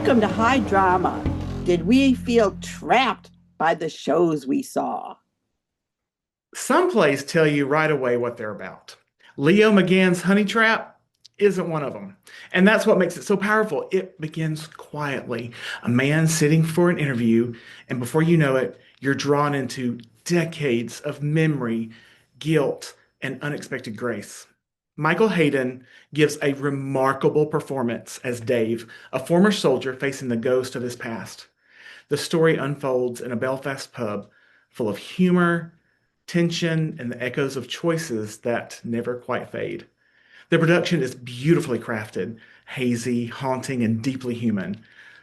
Welcome to High Drama. Did we feel trapped by the shows we saw? Some plays tell you right away what they're about. Leo McGann's Honey Trap isn't one of them. And that's what makes it so powerful. It begins quietly. A man sitting for an interview, and before you know it, you're drawn into decades of memory, guilt, and unexpected grace. Michael Hayden gives a remarkable performance as Dave, a former soldier facing the ghost of his past. The story unfolds in a Belfast pub full of humor, tension, and the echoes of choices that never quite fade. The production is beautifully crafted, hazy, haunting, and deeply human.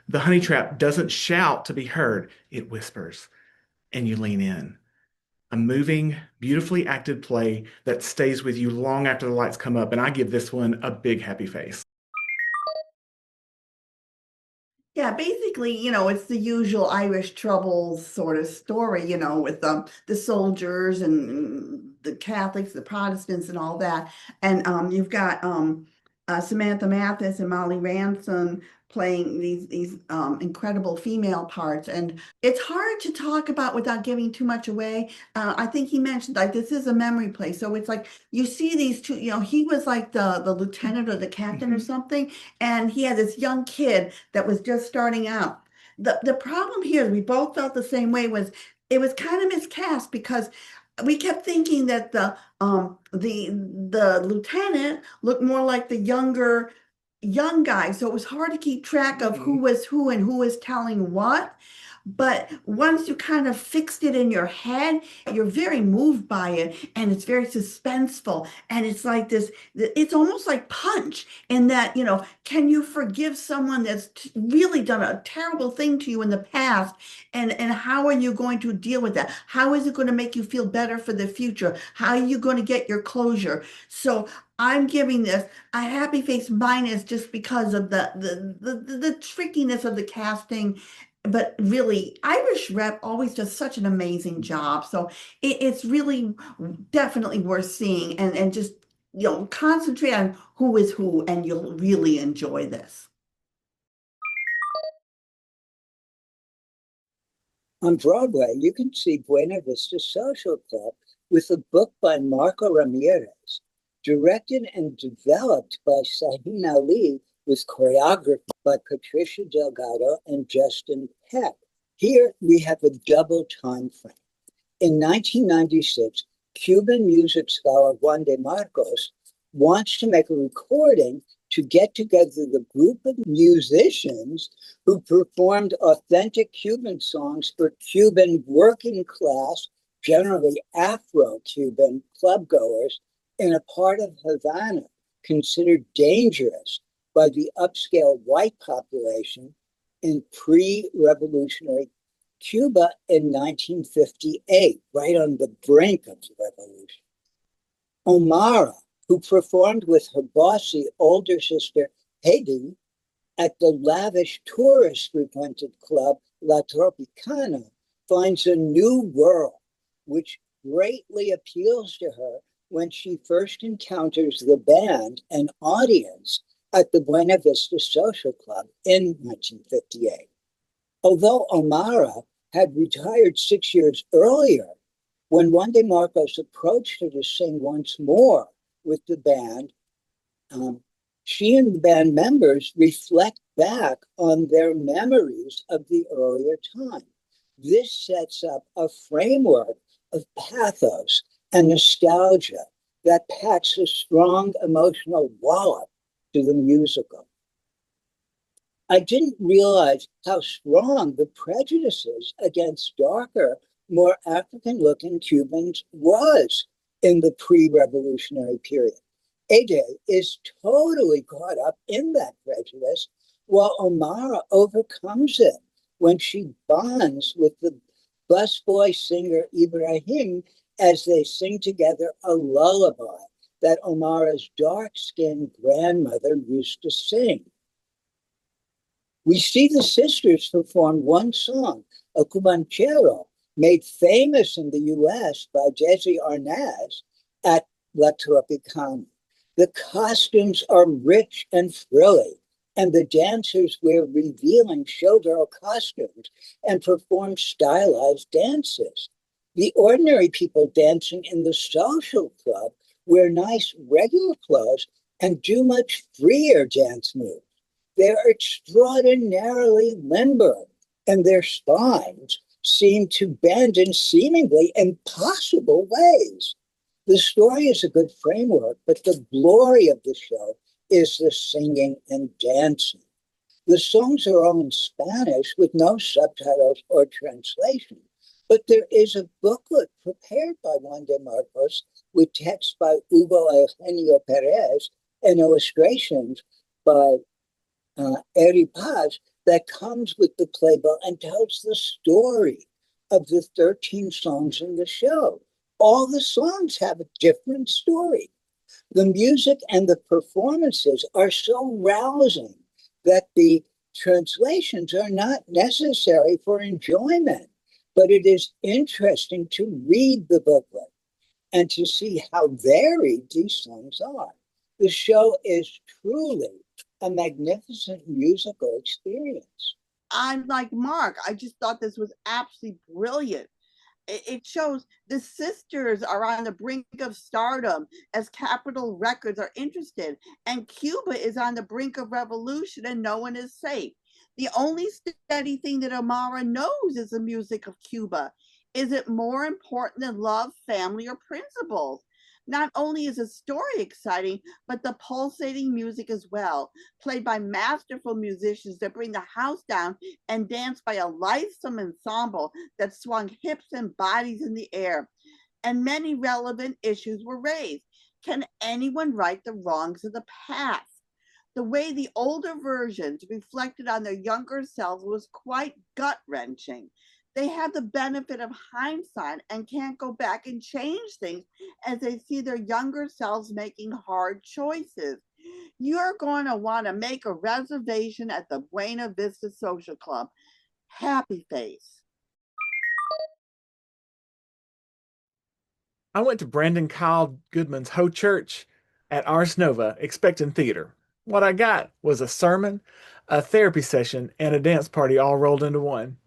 The Honey Trap doesn't shout to be heard, it whispers, and you lean in. A moving, beautifully acted play that stays with you long after the lights come up, and I give this one a big happy face. Yeah, basically, it's the usual Irish troubles sort of story, with the soldiers and the Catholics, the Protestants, and all that. And you've got Samantha Mathis and Molly Ransom playing these incredible female parts, and it's hard to talk about without giving too much away. I think he mentioned like this is a memory play, so it's like you see these two. He was like the lieutenant or the captain or something, and he had this young kid that was just starting out. The problem here, we both felt the same way, was it was kind of miscast because we kept thinking that the lieutenant looked more like the young guy, so it was hard to keep track of who was who and who was telling what. But once you kind of fixed it in your head, you're very moved by it, and it's very suspenseful. And it's like this, it's almost like Punch in that, can you forgive someone that's really done a terrible thing to you in the past? And how are you going to deal with that? How is it going to make you feel better for the future? How are you going to get your closure? So I'm giving this a happy face minus just because of the trickiness of the casting. But really, Irish Rep always does such an amazing job. So it's really definitely worth seeing, and just, concentrate on who is who, and you'll really enjoy this. On Broadway, you can see Buena Vista Social Club with a book by Marco Ramirez, directed and developed by Sahin Ali, with choreography by Patricia Delgado and Justin Peck. Here we have a double time frame. In 1996, Cuban music scholar Juan de Marcos wants to make a recording to get together the group of musicians who performed authentic Cuban songs for Cuban working class, generally Afro-Cuban clubgoers in a part of Havana considered dangerous by the upscale white population in pre-revolutionary Cuba in 1958, right on the brink of the revolution. Omara, who performed with her bossy older sister, Heidi, at the lavish tourist-frequented club La Tropicana, finds a new world, which greatly appeals to her when she first encounters the band and audience at the Buena Vista Social Club in 1958. Although Omara had retired 6 years earlier, when Juan de Marcos approached her to sing once more with the band, she and the band members reflect back on their memories of the earlier time. This sets up a framework of pathos and nostalgia that packs a strong emotional wallop to the musical. I didn't realize how strong the prejudices against darker, more African-looking Cubans was in the pre-revolutionary period. Ade is totally caught up in that prejudice, while Omara overcomes it when she bonds with the busboy singer Ibrahim as they sing together a lullaby that Omara's dark-skinned grandmother used to sing. We see the sisters perform one song, a cubanchero, made famous in the US by Desi Arnaz at La Tropicana. The costumes are rich and frilly, and the dancers wear revealing showgirl costumes and perform stylized dances. The ordinary people dancing in the social club wear nice regular clothes and do much freer dance moves. They're extraordinarily limber, and their spines seem to bend in seemingly impossible ways. The story is a good framework, but the glory of the show is the singing and dancing. The songs are all in Spanish with no subtitles or translation, but there is a booklet prepared by Juan de Marcos with text by Hugo Eugenio Perez and illustrations by Eri Paz that comes with the playbill and tells the story of the 13 songs in the show. All the songs have a different story. The music and the performances are so rousing that the translations are not necessary for enjoyment, but it is interesting to read the booklet and to see how varied these songs are. The show is truly a magnificent musical experience. I'm like Mark. I just thought this was absolutely brilliant. It shows the sisters are on the brink of stardom as Capitol Records are interested, and Cuba is on the brink of revolution and no one is safe. The only steady thing that Amara knows is the music of Cuba. Is it more important than love, family, or principles? Not only is the story exciting, but the pulsating music as well, played by masterful musicians that bring the house down and danced by a lithesome ensemble that swung hips and bodies in the air. And many relevant issues were raised. Can anyone right the wrongs of the past? The way the older versions reflected on their younger selves was quite gut-wrenching. They have the benefit of hindsight and can't go back and change things as they see their younger selves making hard choices. You're going to want to make a reservation at the Buena Vista Social Club. Happy face. I went to Brandon Kyle Goodman's Hoe Church at Ars Nova expecting theater. What I got was a sermon, a therapy session, and a dance party all rolled into one.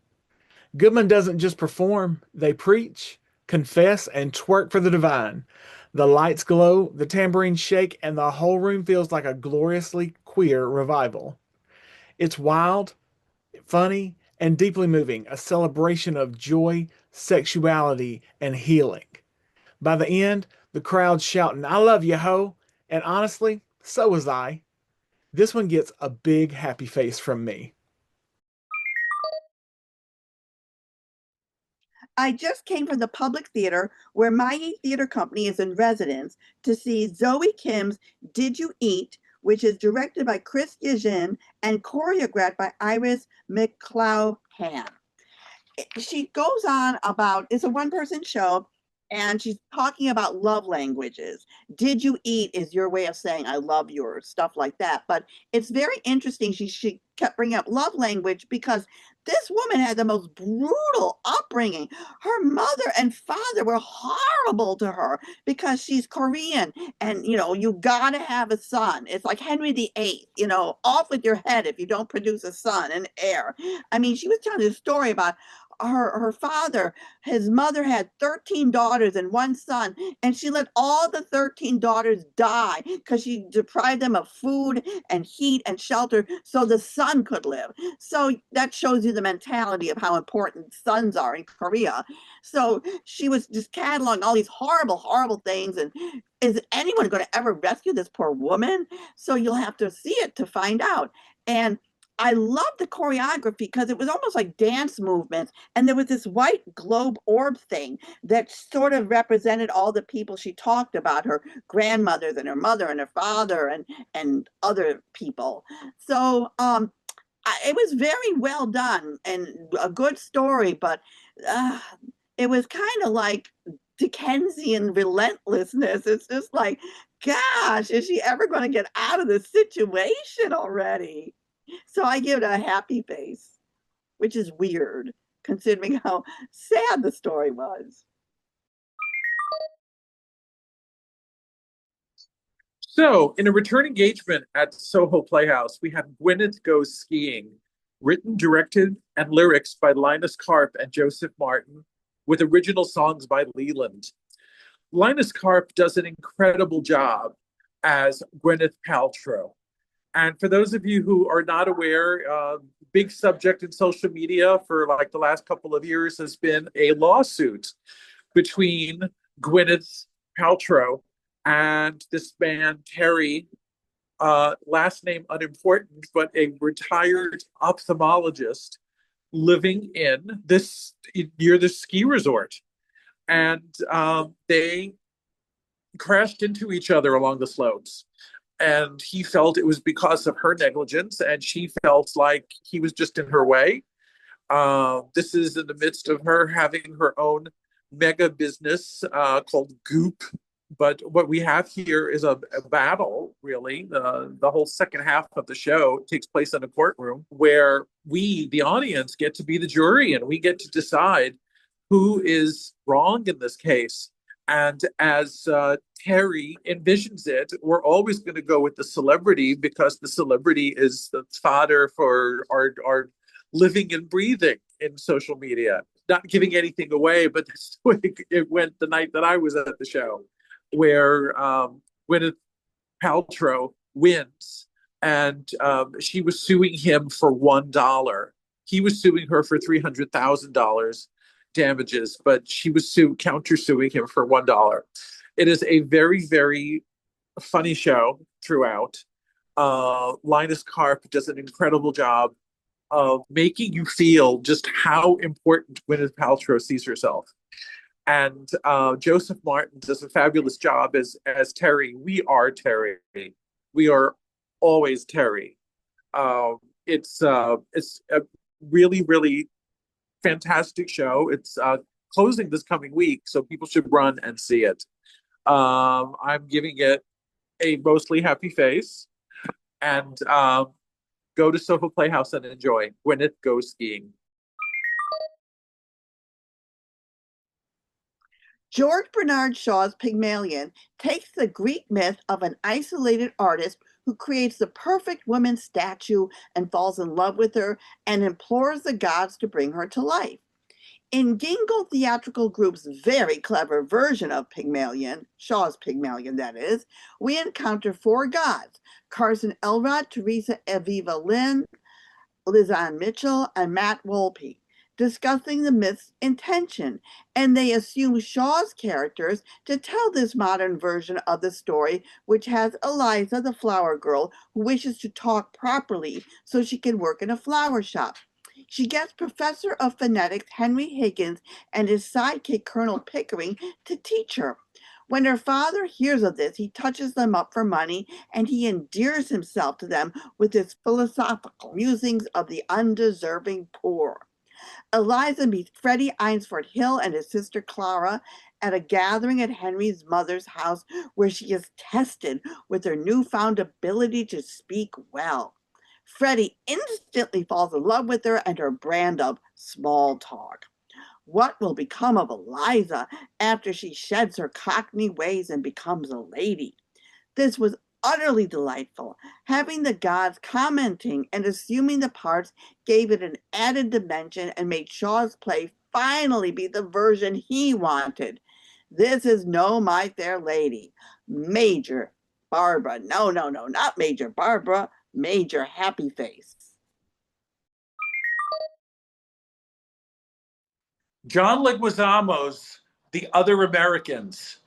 Goodman doesn't just perform, they preach, confess, and twerk for the divine. The lights glow, the tambourines shake, and the whole room feels like a gloriously queer revival. It's wild, funny, and deeply moving, a celebration of joy, sexuality, and healing. By the end, the crowd's shouting, "I love you, Ho!" And honestly, so was I. This one gets a big happy face from me. I just came from the Public Theater, where my theater company is in residence, to see Zoe Kim's Did You Eat, which is directed by Chris Yajin and choreographed by Iris McClowhan. She goes on about, it's a one-person show, and she's talking about love languages. Did you eat is your way of saying I love you or stuff like that. But it's very interesting. She kept bringing up love language because this woman had the most brutal upbringing. Her mother and father were horrible to her because she's Korean, and you gotta have a son. It's like Henry VIII, off with your head if you don't produce a son, an heir. I mean, she was telling a story about her father. His mother had 13 daughters and one son, and she let all the 13 daughters die because she deprived them of food and heat and shelter so the son could live. So that shows you the mentality of how important sons are in Korea. So she was just cataloging all these horrible, horrible things. And is anyone going to ever rescue this poor woman? So you'll have to see it to find out. And I loved the choreography because it was almost like dance movements. And there was this white globe orb thing that sort of represented all the people she talked about, her grandmothers and her mother and her father and other people. So it was very well done and a good story, but uh, it was kind of like Dickensian relentlessness. It's just like, gosh, is she ever going to get out of this situation already? So I give it a happy face, which is weird considering how sad the story was. So, in a return engagement at Soho Playhouse, we had Gwyneth Goes Skiing, written, directed, and lyrics by Linus Karp and Joseph Martin, with original songs by Leland. Linus Karp does an incredible job as Gwyneth Paltrow. And for those of you who are not aware, big subject in social media for like the last couple of years has been a lawsuit between Gwyneth Paltrow and this man, Terry, last name unimportant, but a retired ophthalmologist living in this near the ski resort. And they crashed into each other along the slopes. And he felt it was because of her negligence, and she felt like he was just in her way. This is in the midst of her having her own mega business called Goop. But what we have here is a battle, really. The whole second half of the show takes place in a courtroom where we, the audience, get to be the jury, and we get to decide who is wrong in this case. And as Terry envisions it, we're always going to go with the celebrity because the celebrity is the fodder for our living and breathing in social media. Not giving anything away, but that's the way it went the night that I was at the show, where Gwyneth Paltrow wins, and she was suing him for $1. He was suing her for $300,000 damages, but she was countersuing him for $1. It is a very, very funny show throughout. Linus Karp does an incredible job of making you feel just how important Gwyneth Paltrow sees herself. And Joseph Martin does a fabulous job as Terry. We are Terry. We are always Terry. It's a really, really fantastic show. It's closing this coming week, so people should run and see it. I'm giving it a mostly happy face, and go to Soho Playhouse and enjoy Gwyneth Goes Skiing. George Bernard Shaw's Pygmalion takes the Greek myth of an isolated artist who creates the perfect woman statue and falls in love with her and implores the gods to bring her to life. In Gingold Theatrical Group's very clever version of Pygmalion, Shaw's Pygmalion that is, we encounter four gods: Carson Elrod, Teresa Aviva Lynn, Lizanne Mitchell, and Matt Wolpe, discussing the myth's intention, and they assume Shaw's characters to tell this modern version of the story, which has Eliza, the flower girl, who wishes to talk properly so she can work in a flower shop. She gets Professor of Phonetics Henry Higgins and his sidekick Colonel Pickering to teach her. When her father hears of this, he touches them up for money, and he endears himself to them with his philosophical musings of the undeserving poor. Eliza meets Freddie Eynsford Hill and his sister Clara at a gathering at Henry's mother's house, where she is tested with her newfound ability to speak well. Freddie instantly falls in love with her and her brand of small talk. What will become of Eliza after she sheds her Cockney ways and becomes a lady? This was utterly delightful. Having the gods commenting and assuming the parts gave it an added dimension and made Shaw's play finally be the version he wanted. This is No My Fair Lady. Major Barbara. No, not Major Barbara. Major Happy Face. John Leguizamo's The Other Americans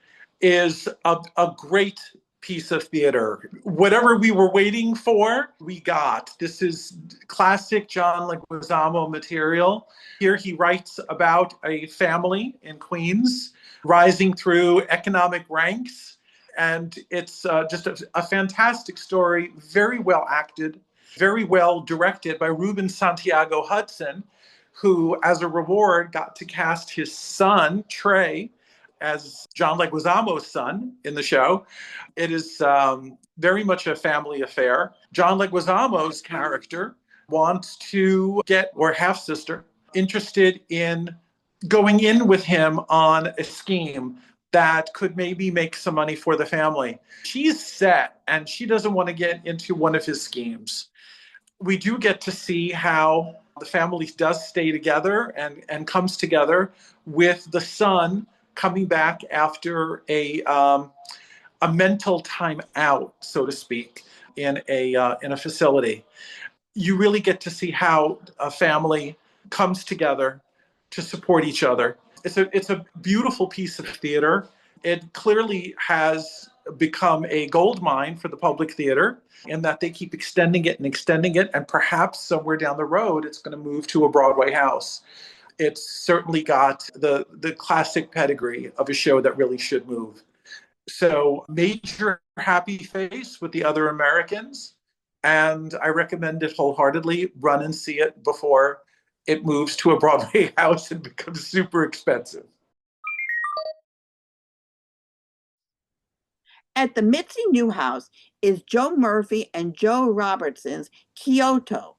is a great piece of theater. Whatever we were waiting for, we got. This is classic John Leguizamo material. Here he writes about a family in Queens rising through economic ranks. And it's just a fantastic story, very well acted, very well directed by Ruben Santiago Hudson, who, as a reward, got to cast his son, Trey, as John Leguizamo's son in the show. It is very much a family affair. John Leguizamo's character wants to get, or half-sister, interested in going in with him on a scheme that could maybe make some money for the family. She's set and she doesn't want to get into one of his schemes. We do get to see how the family does stay together and comes together, with the son coming back after a mental time out, so to speak, in a facility. You really get to see how a family comes together to support each other. It's a beautiful piece of theater. It clearly has become a gold mine for the public theater, in that they keep extending it, and perhaps somewhere down the road it's going to move to a Broadway house. It's certainly got the classic pedigree of a show that really should move. So major happy face with the other Americans, and I recommend it wholeheartedly. Run and see it before it moves to a Broadway house and becomes super expensive. At the Mitzi Newhouse is Joe Murphy and Joe Robertson's Kyoto.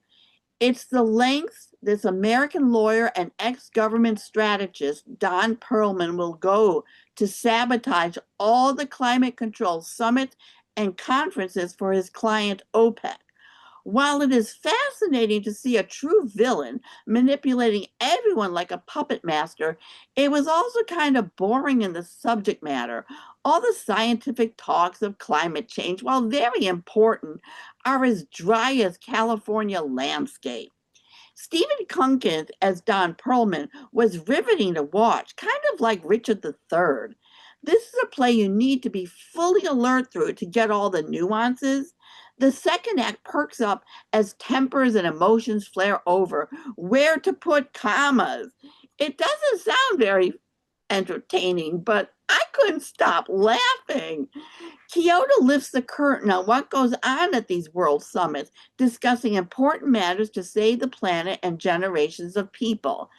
It's the lengths this American lawyer and ex-government strategist Don Perlman will go to sabotage all the climate control summits and conferences for his client OPEC. While it is fascinating to see a true villain manipulating everyone like a puppet master, it was also kind of boring in the subject matter. All the scientific talks of climate change, while very important, are as dry as California landscape. Stephen Kunkins as Don Perlman was riveting to watch, kind of like Richard III. This is a play you need to be fully alert through to get all the nuances. The second act perks up as tempers and emotions flare over. Where to put commas? It doesn't sound very entertaining, but I couldn't stop laughing. Kyoto lifts the curtain on what goes on at these world summits, discussing important matters to save the planet and generations of people.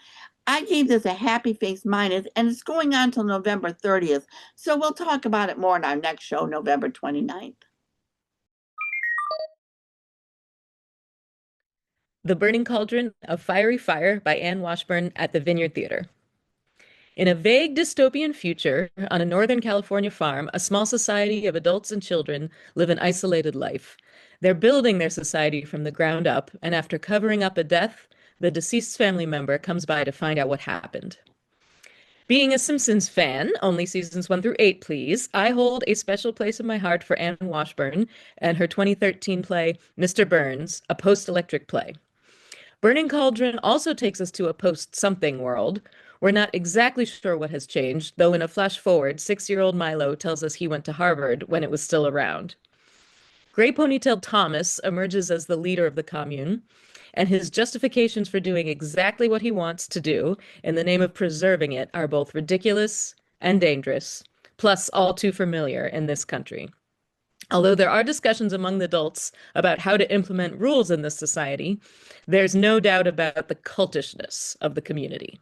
I gave this a happy face minus, and it's going on till November 30th, so we'll talk about it more in our next show, November 29th. The Burning Cauldron of Fiery Fire by Anne Washburn at the Vineyard Theater. In a vague dystopian future, on a Northern California farm, a small society of adults and children live an isolated life. They're building their society from the ground up, and after covering up a death, the deceased family member comes by to find out what happened. Being a Simpsons fan, only seasons 1 through 8, please, I hold a special place in my heart for Anne Washburn and her 2013 play, Mr. Burns, a post-electric play. Burning Cauldron also takes us to a post-something world. We're not exactly sure what has changed, though in a flash forward, 6-year-old Milo tells us he went to Harvard when it was still around. Gray Ponytail Thomas emerges as the leader of the commune, and his justifications for doing exactly what he wants to do in the name of preserving it are both ridiculous and dangerous, plus all too familiar in this country. Although there are discussions among the adults about how to implement rules in this society, there's no doubt about the cultishness of the community.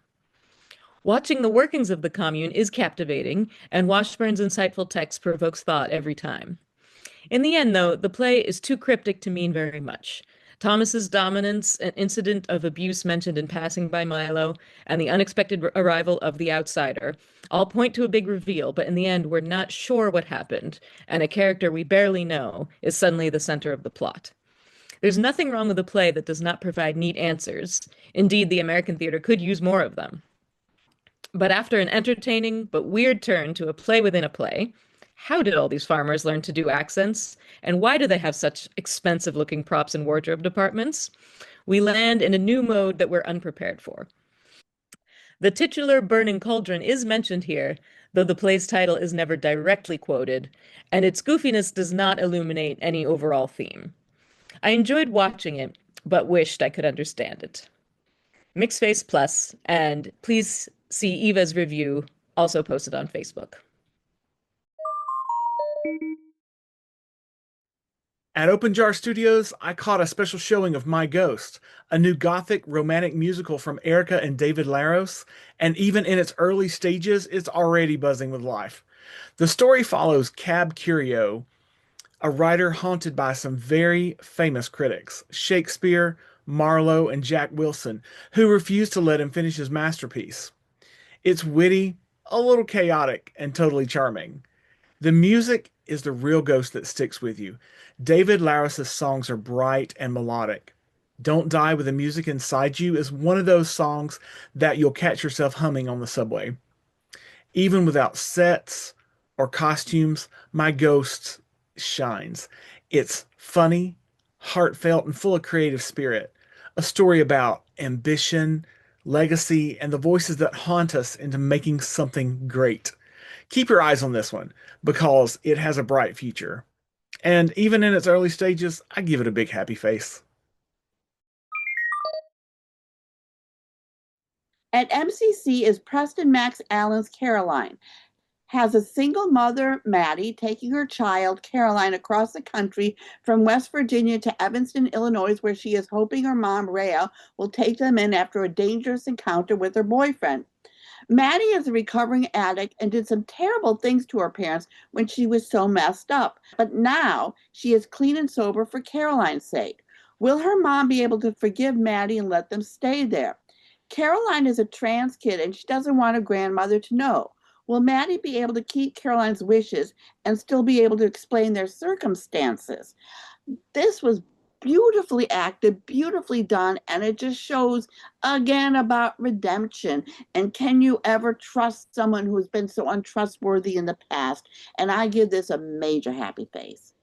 Watching the workings of the commune is captivating, and Washburn's insightful text provokes thought every time. In the end, though, the play is too cryptic to mean very much. Thomas's dominance, an incident of abuse mentioned in passing by Milo, and the unexpected arrival of the outsider all point to a big reveal, but in the end, we're not sure what happened, and a character we barely know is suddenly the center of the plot. There's nothing wrong with a play that does not provide neat answers. Indeed, the American theater could use more of them. But after an entertaining but weird turn to a play within a play, how did all these farmers learn to do accents? And why do they have such expensive-looking props and wardrobe departments? We land in a new mode that we're unprepared for. The titular Burning Cauldron is mentioned here, though the play's title is never directly quoted, and its goofiness does not illuminate any overall theme. I enjoyed watching it, but wished I could understand it. Mixed Face Plus, and please see Eva's review, also posted on Facebook. At Open Jar Studios, I caught a special showing of My Ghost, a new gothic romantic musical from Erica and David Laros, and even in its early stages, it's already buzzing with life. The story follows Cab Curio, a writer haunted by some very famous critics, Shakespeare, Marlowe, and Jack Wilson, who refused to let him finish his masterpiece. It's witty, a little chaotic, and totally charming. The music is the real ghost that sticks with you. David Laros' songs are bright and melodic. Don't Die with the Music Inside You is one of those songs that you'll catch yourself humming on the subway. Even without sets or costumes, My Ghost shines. It's funny, heartfelt, and full of creative spirit. A story about ambition, legacy, and the voices that haunt us into making something great. Keep your eyes on this one because it has a bright future. And even in its early stages, I give it a big happy face. At MCC is Preston Max Allen's Caroline. Has a single mother, Maddie, taking her child, Caroline, across the country from West Virginia to Evanston, Illinois, where she is hoping her mom, Rhea, will take them in after a dangerous encounter with her boyfriend. Maddie is a recovering addict and did some terrible things to her parents when she was so messed up. But now she is clean and sober for Caroline's sake. Will her mom be able to forgive Maddie and let them stay there? Caroline is a trans kid and she doesn't want her grandmother to know. Will Maddie be able to keep Caroline's wishes and still be able to explain their circumstances? This was beautifully acted, beautifully done, and it just shows again about redemption. And can you ever trust someone who's been so untrustworthy in the past? And I give this a major happy face.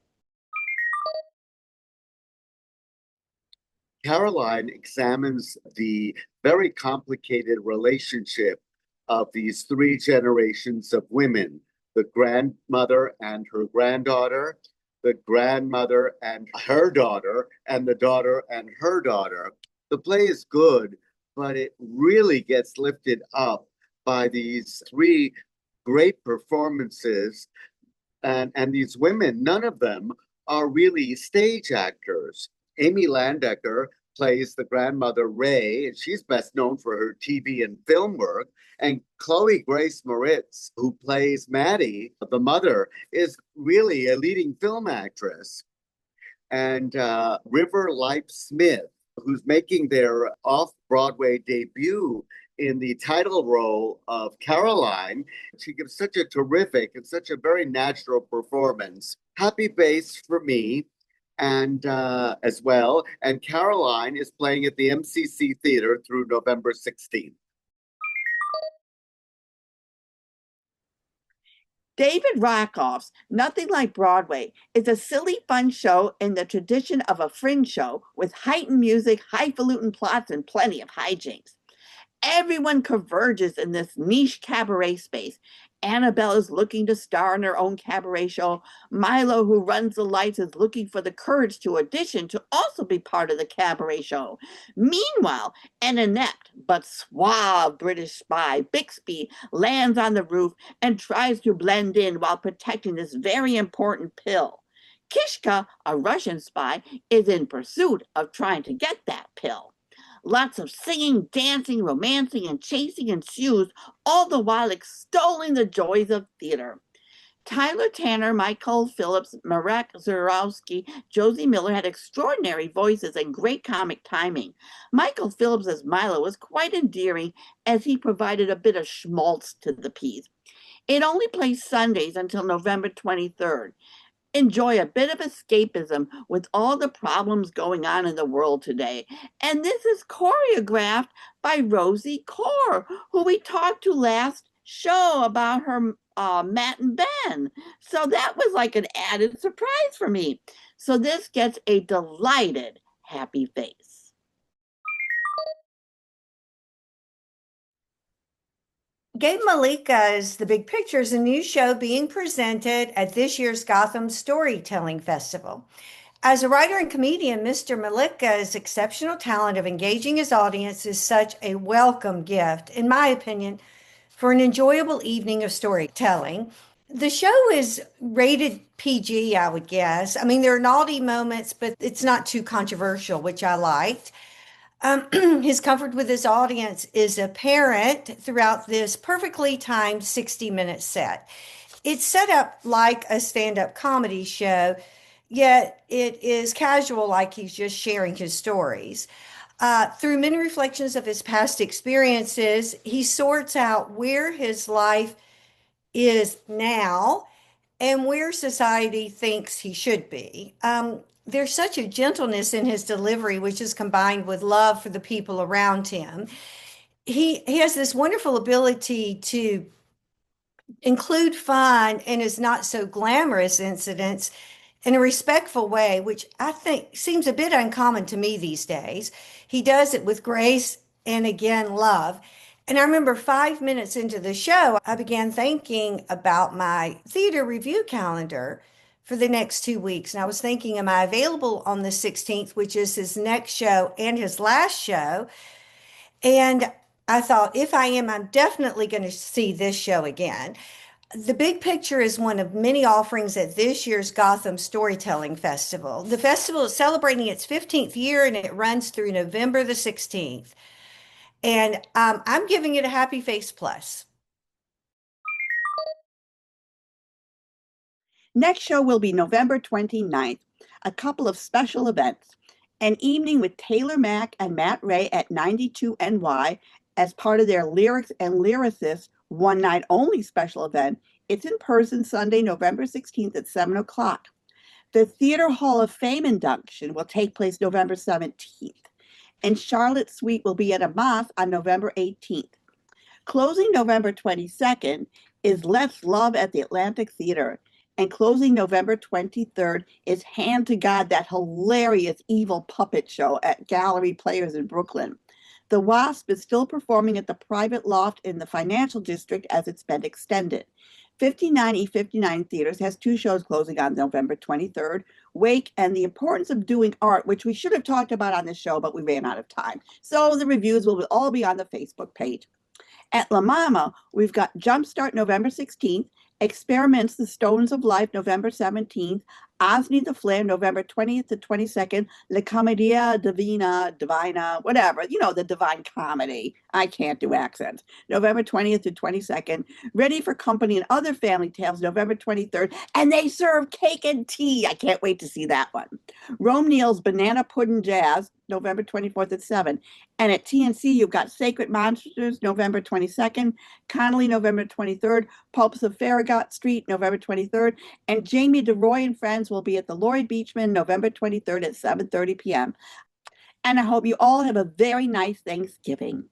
Caroline examines the very complicated relationship of these three generations of women, the grandmother and her granddaughter, the grandmother and her daughter, and the daughter and her daughter. The play is good, but it really gets lifted up by these three great performances. And these women, none of them are really stage actors. Amy Landecker plays the grandmother Ray, and she's best known for her TV and film work. And Chloe Grace Moritz, who plays Maddie, the mother, is really a leading film actress. And River Life Smith, who's making their off-Broadway debut in the title role of Caroline. She gives such a terrific and such a very natural performance. Happy face for me and as well. And Caroline is playing at the MCC Theater through November 16th. David Rakoff's Nothing Like Broadway is a silly, fun show in the tradition of a fringe show with heightened music, highfalutin plots, and plenty of hijinks. Everyone converges in this niche cabaret space. Annabelle is looking to star in her own cabaret show. Milo, who runs the lights, is looking for the courage to audition to also be part of the cabaret show. Meanwhile, an inept but suave British spy, Bixby, lands on the roof and tries to blend in while protecting this very important pill. Kishka, a Russian spy, is in pursuit of trying to get that pill. Lots of singing, dancing, romancing, and chasing ensues, all the while extolling the joys of theater. Tyler Tanner, Michael Phillips, Marek Zurowski, Josie Miller had extraordinary voices and great comic timing. Michael Phillips as Milo was quite endearing as he provided a bit of schmaltz to the piece. It only plays Sundays until November 23rd. Enjoy a bit of escapism with all the problems going on in the world today. And this is choreographed by Rosie Core, who we talked to last show about her Matt and Ben. So that was like an added surprise for me. So this gets a delighted happy face. Gabe Malika's The Big Picture is a new show being presented at this year's Gotham Storytelling Festival. As a writer and comedian, Mr. Malika's exceptional talent of engaging his audience is such a welcome gift, in my opinion, for an enjoyable evening of storytelling. The show is rated PG, I would guess. I mean, there are naughty moments, but it's not too controversial, which I liked. His comfort with his audience is apparent throughout this perfectly timed 60-minute set. It's set up like a stand-up comedy show, yet it is casual, like he's just sharing his stories. Through many reflections of his past experiences, he sorts out where his life is now and where society thinks he should be. There's such a gentleness in his delivery, which is combined with love for the people around him. He has this wonderful ability to include fun and his not so glamorous incidents in a respectful way, which I think seems a bit uncommon to me these days. He does it with grace and again, love. And I remember 5 minutes into the show, I began thinking about my theater review calendar for the next 2 weeks. And I was thinking, am I available on the 16th, which is his next show and his last show? And I thought, if I am, I'm definitely going to see this show again. The Big Picture is one of many offerings at this year's Gotham Storytelling Festival. The festival is celebrating its 15th year and it runs through November the 16th. And I'm giving it a happy face plus. Next show will be November 29th, a couple of special events. An evening with Taylor Mack and Matt Ray at 92 NY as part of their Lyrics and Lyricists one night only special event. It's in person Sunday, November 16th at 7 o'clock. The Theater Hall of Fame induction will take place November 17th. And Charlotte Suite will be at a Moth on November 18th. Closing November 22nd is Let's Love at the Atlantic Theater. And closing November 23rd is Hand to God, that hilarious evil puppet show at Gallery Players in Brooklyn. The Wasp is still performing at the private loft in the financial district as it's been extended. 59E59 Theaters has 2 shows closing on November 23rd, Wake and The Importance of Doing Art, which we should have talked about on the show, but we ran out of time. So the reviews will all be on the Facebook page. At La Mama, we've got Jumpstart November 16th, Experiments, The Stones of Life November 17th, Osney the Flame November 20th to 22nd, La Commedia Divina, whatever, the Divine Comedy. I can't do accents. November 20th to 22nd, Ready for Company and Other Family Tales November 23rd, and they serve cake and tea. I can't wait to see that one. Rome Neal's Banana Pudding Jazz November 24th at 7. And at TNC, you've got Sacred Monsters November 22nd, Connolly November 23rd, Pulps of Farragut Street November 23rd, and Jamie DeRoy and Friends will be at the Laurie Beachman November 23rd at 7:30 p.m. And I hope you all have a very nice Thanksgiving.